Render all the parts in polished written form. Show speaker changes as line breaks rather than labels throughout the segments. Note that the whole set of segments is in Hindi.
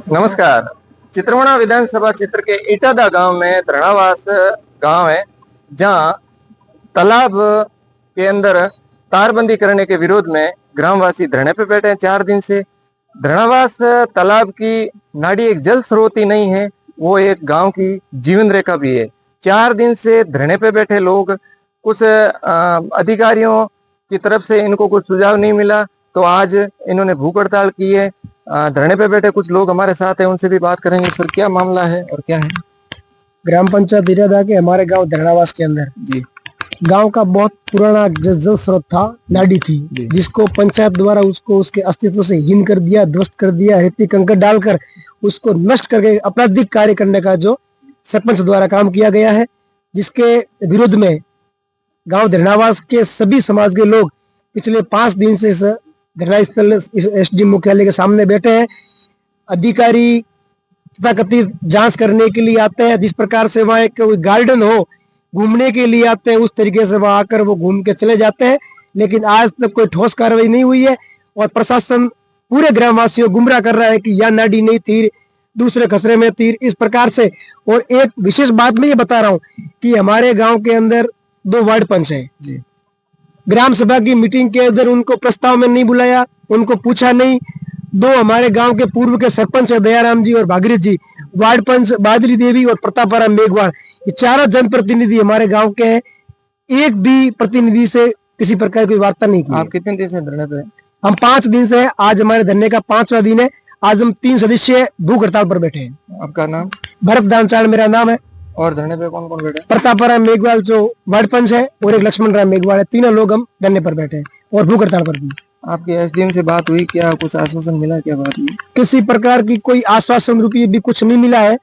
नमस्कार। चित्रमणा विधानसभा क्षेत्र के इटादा गांव में धरणावास गांव है, जहां तालाब के अंदर तारबंदी करने के विरोध में ग्रामवासी धरने पे बैठे हैं 4 दिन से। धरणावास तालाब की नाड़ी एक जल स्रोत ही नहीं है, वो एक गांव की जीवन रेखा भी है। 4 दिन से धरने पे बैठे लोग, कुछ अधिकारियों की तरफ से इनको कुछ सुझाव नहीं मिला, तो आज इन्होंने भूख हड़ताल की है। धरने पे बैठे कुछ लोग हमारे साथ हैं, उनसे भी बात करेंगे। सर, क्या मामला है और क्या है?
ग्राम पंचायत इरादा के हमारे गांव धरणावास के अंदर
जी,
गांव का बहुत पुराना जल स्रोत था, नाडी थी, जिसको पंचायत द्वारा उसको उसके अस्तित्व से हीन कर दिया, ध्वस्त कर दिया, रेती कंकड़ डालकर उसको नष्ट करके आपराधिक कार्य करने का जो सरपंच द्वारा काम किया गया है, जिसके विरोध में गांव धरणावास के सभी समाज के लोग पिछले 5 दिन से इस धरना स्थल एसडी मुख्यालय के सामने बैठे हैं। अधिकारी तथाकथित जांच करने के लिए आते हैं, जिस प्रकार से वहाँ एक गार्डन हो, घूमने के लिए आते हैं, उस तरीके से वहाँ आकर वो घूम के चले जाते हैं। लेकिन आज तक कोई ठोस कार्रवाई नहीं हुई है और प्रशासन पूरे ग्रामवासियों को गुमराह कर रहा है कि यह नाडी नहीं थी, दूसरे खसरे में थी, इस प्रकार से। और एक विशेष बात मैं ये बता रहा हूँ कि हमारे गाँव के अंदर 2 वार्ड पंच है। ग्राम सभा की मीटिंग के अंदर उनको प्रस्ताव में नहीं बुलाया, उनको पूछा नहीं। 2 हमारे गांव के पूर्व के सरपंच है, दयाराम जी और भागीरथ जी, वार्ड पंच बादरी देवी और प्रतापराम मेघवाल, ये चारों जनप्रतिनिधि हमारे गांव के हैं। एक भी प्रतिनिधि से किसी प्रकार की वार्ता नहीं की।
आप कितने दिन से धरने पे?
हम 5 दिन से हैं। आज हमारे धरने का 5वां दिन है। आज हम 3 सदस्य भूख हड़ताल पर बैठे हैं।
आपका नाम?
भरत दानचाल मेरा नाम है।
और धरने पे कौन कौन बैठे?
प्रतापराम मेघवाल जो वार्ड पंच है और एक लक्ष्मण राम मेघवाल है, तीनों लोग हम धरने पर बैठे हैं और भूख हड़ताल पर भी।
आपकी एसडीएम से बात हुई? क्या कुछ आश्वासन मिला? क्या बात हुई?
किसी प्रकार की कोई आश्वासन रूपी भी कुछ नहीं मिला है।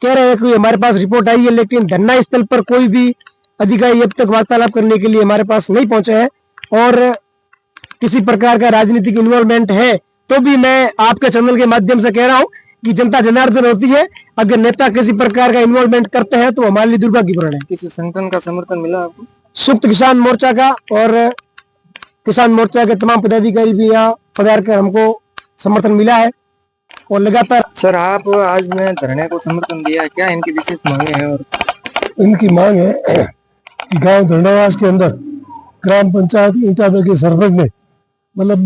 कह रहे हैं कि हमारे पास रिपोर्ट आई है, लेकिन धरना स्थल पर कोई भी अधिकारी अब तक वार्तालाप करने के लिए हमारे पास नहीं पहुंचे हैं। और किसी प्रकार का राजनीतिक इन्वॉल्वमेंट है तो भी मैं आपके चैनल के माध्यम से कह रहा हूं कि जनता जनार्दन होती है, अगर नेता किसी प्रकार का इन्वॉल्वमेंट करते हैं तो हमारे लिए दुर्भाग्यपूर्ण है।
किसी संगठन का समर्थन मिला आपको?
संयुक्त किसान मोर्चा का और किसान मोर्चा के तमाम पदाधिकारी भी यहाँ पधार कर हमको समर्थन मिला है और लगातार।
सर, आप आज ने धरने को समर्थन दिया, क्या इनकी विशेष मांगे हैं? और
इनकी मांग है कि गांव धरणावास के अंदर ग्राम पंचायत इटादा के सरपंच ने मतलब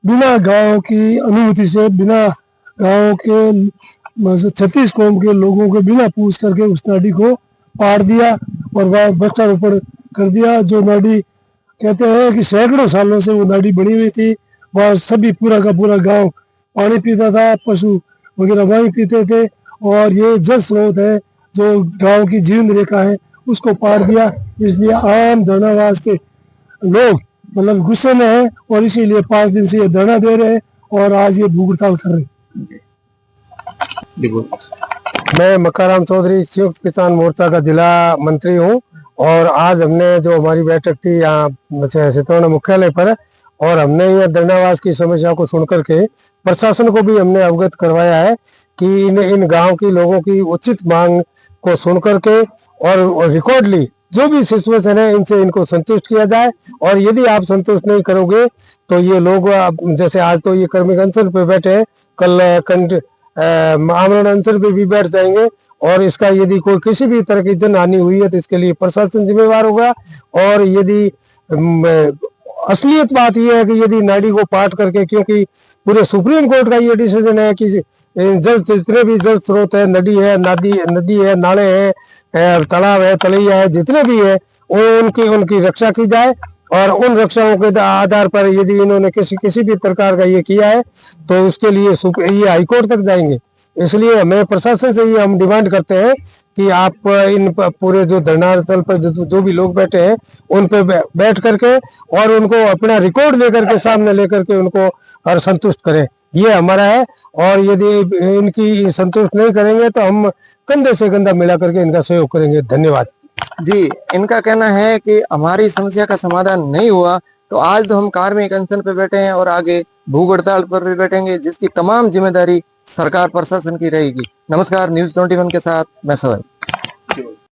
बिना गांव की अनुमति से, बिना गांव के 36 कौम के लोगों को बिना पूछ करके उस नाडी को पाड़ दिया और वह वृक्षारोपण कर दिया। जो नाडी कहते हैं कि सैकड़ों सालों से वो नाडी बनी हुई थी, वह सभी पूरा का पूरा गांव पानी पीता था, पशु वगैरह वहीं पीते थे। और ये जल स्रोत है जो गांव की जीवन रेखा है, उसको पाड़ दिया। इसलिए आम धरणावास के लोग मतलब गुस्से में है और इसीलिए 5 दिन से ये धरना दे रहे हैं और आज ये भूख हड़ताल कर रहे हैं। मैं मक्काराम चौधरी, संयुक्त किसान मोर्चा का जिला मंत्री हूँ। और आज हमने जो हमारी बैठक थी यहाँ चित्रमणा मुख्यालय पर, और हमने यहाँ धरणावास की समस्या को सुनकर के प्रशासन को भी हमने अवगत करवाया है कि इन गांव की लोगों की उचित मांग को सुनकर के और रिकॉर्डली जो भी सिचुएशन है इनसे इनको संतुष्ट किया जाए। और यदि आप संतुष्ट नहीं करोगे तो ये लोग, जैसे आज तो ये कर्मिक अनशन पे बैठे हैं, कल आमरण अनशन पे भी बैठ जाएंगे। और इसका यदि कोई किसी भी तरह की जन हानि हुई है तो इसके लिए प्रशासन जिम्मेवार होगा। और यदि असलियत बात यह है कि यदि नाडी को पाट करके, क्योंकि पूरे सुप्रीम कोर्ट का ये डिसीजन है कि जल जितने भी जल स्रोत है, नदी है, नदी है, नाले हैं, तालाब है, तलैया है, जितने भी है वो उनकी रक्षा की जाए। और उन रक्षाओं के आधार पर यदि इन्होंने किसी भी प्रकार का ये किया है तो उसके लिए ये हाईकोर्ट तक जाएंगे। इसलिए हमें प्रशासन से ये हम डिमांड करते हैं कि आप इन पूरे जो धरना स्थल पर जो भी लोग बैठे हैं उन पे बैठ करके और उनको अपना रिकॉर्ड लेकर के सामने लेकर के उनको और संतुष्ट करें, ये हमारा है। और यदि इनकी संतुष्ट नहीं करेंगे तो हम कंधे से कंधा मिला करके इनका सहयोग करेंगे। धन्यवाद
जी। इनका कहना है कि हमारी समस्या का समाधान नहीं हुआ तो आज तो हम कार्मिक अनशन पे बैठे हैं और आगे भूख हड़ताल पर भी बैठेंगे, जिसकी तमाम जिम्मेदारी सरकार प्रशासन की रहेगी। नमस्कार, न्यूज़ 21 के साथ मैं सवाई।